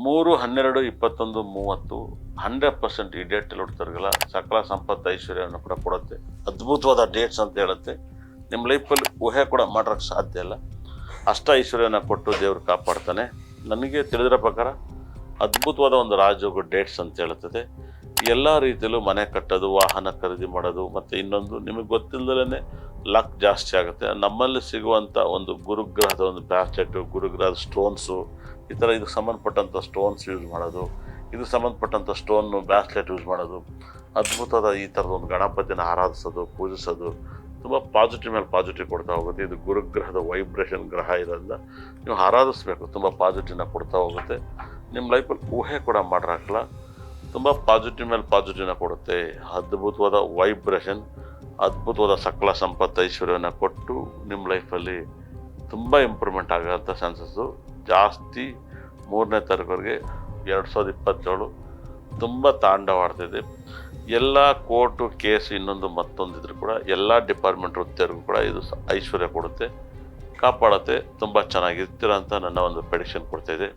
3/12/21 100% ಈ ಡೇಟಲ್ಲಿ ಹುಡ್ತಾರಲ್ಲ ಸಕಲ ಸಂಪತ್ತು ಐಶ್ವರ್ಯವನ್ನು ಕೂಡ ಕೊಡುತ್ತೆ. ಅದ್ಭುತವಾದ ಡೇಟ್ಸ್ ಅಂತ ಹೇಳುತ್ತೆ. ನಿಮ್ಮ ಲೈಫಲ್ಲಿ ಊಹೆ ಕೂಡ ಮಾಡೋಕ್ಕೆ ಸಾಧ್ಯ ಇಲ್ಲ. ಅಷ್ಟ ಐಶ್ವರ್ಯನ ಕೊಟ್ಟು ದೇವರು ಕಾಪಾಡ್ತಾನೆ. ನನಗೆ ತಿಳಿದಿರೋ ಪ್ರಕಾರ ಅದ್ಭುತವಾದ ಒಂದು ರಾಜಯೋಗ ಡೇಟ್ಸ್ ಅಂತ ಹೇಳುತ್ತದೆ. ಎಲ್ಲ ರೀತಿಯಲ್ಲೂ ಮನೆ ಕಟ್ಟೋದು, ವಾಹನ ಖರೀದಿ ಮಾಡೋದು, ಮತ್ತು ಇನ್ನೊಂದು ನಿಮಗೆ ಗೊತ್ತಿಲ್ಲದಲೇ ಲಕ್ ಜಾಸ್ತಿ ಆಗುತ್ತೆ. ನಮ್ಮಲ್ಲಿ ಸಿಗುವಂಥ ಒಂದು ಗುರುಗ್ರಹದ ಒಂದು ಬ್ರಾಸ್ಲೆಟು, ಗುರುಗ್ರಹದ ಸ್ಟೋನ್ಸು, ಈ ಥರ ಇದಕ್ಕೆ ಸಂಬಂಧಪಟ್ಟಂಥ ಸ್ಟೋನ್ಸ್ ಯೂಸ್ ಮಾಡೋದು, ಇದಕ್ಕೆ ಸಂಬಂಧಪಟ್ಟಂಥ ಸ್ಟೋನು ಬ್ರಾಸ್ಲೆಟ್ ಯೂಸ್ ಮಾಡೋದು, ಅದ್ಭುತವಾದ ಈ ಥರದ ಒಂದು ಗಣಪತಿನ ಆರಾಧಿಸೋದು, ಪೂಜಿಸೋದು ತುಂಬ ಪಾಸಿಟಿವ್ ಮೇಲೆ ಪಾಸಿಟಿವ್ ಕೊಡ್ತಾ ಹೋಗುತ್ತೆ. ಇದು ಗುರುಗ್ರಹದ ವೈಬ್ರೇಷನ್ ಗ್ರಹ ಇರೋದ್ರಿಂದ ನೀವು ಆರಾಧಿಸ್ಬೇಕು, ತುಂಬ ಪಾಸಿಟಿವ್ನ ಕೊಡ್ತಾ ಹೋಗುತ್ತೆ. ನಿಮ್ಮ ಲೈಫಲ್ಲಿ ಊಹೆ ಕೂಡ ಮಾಡಿರಾಕಲ್ಲ, ತುಂಬ ಪಾಸಿಟಿವ್ ಮೇಲೆ ಪಾಸಿಟಿವ್ನ ಕೊಡುತ್ತೆ. ಅದ್ಭುತವಾದ ವೈಬ್ರೇಷನ್, ಅದ್ಭುತವಾದ ಸಕಲ ಸಂಪತ್ತು ಐಶ್ವರ್ಯವನ್ನು ಕೊಟ್ಟು ನಿಮ್ಮ ಲೈಫಲ್ಲಿ ತುಂಬ ಇಂಪ್ರೂವ್ಮೆಂಟ್ ಆಗೋಂಥ ಚಾನ್ಸಸ್ಸು ಜಾಸ್ತಿ. 3ನೇ ತಾರೀಕುವರೆಗೆ 2027 ತುಂಬ ತಾಂಡವಾಡ್ತಿದೆ. ಎಲ್ಲ ಕೋರ್ಟು ಕೇಸ್ ಇನ್ನೊಂದು ಮತ್ತೊಂದಿದ್ರು ಕೂಡ ಎಲ್ಲ ಡಿಪಾರ್ಟ್ಮೆಂಟ್ ವೃತ್ತಿಯರಿಗೂ ಕೂಡ ಇದು ಐಶ್ವರ್ಯ ಕೊಡುತ್ತೆ, ಕಾಪಾಡುತ್ತೆ. ತುಂಬ ಚೆನ್ನಾಗಿರ್ತೀರ ಅಂತ ನನ್ನ ಒಂದು ಪ್ರೆಡಿಕ್ಷನ್ ಕೊಡ್ತಾಯಿದೆ.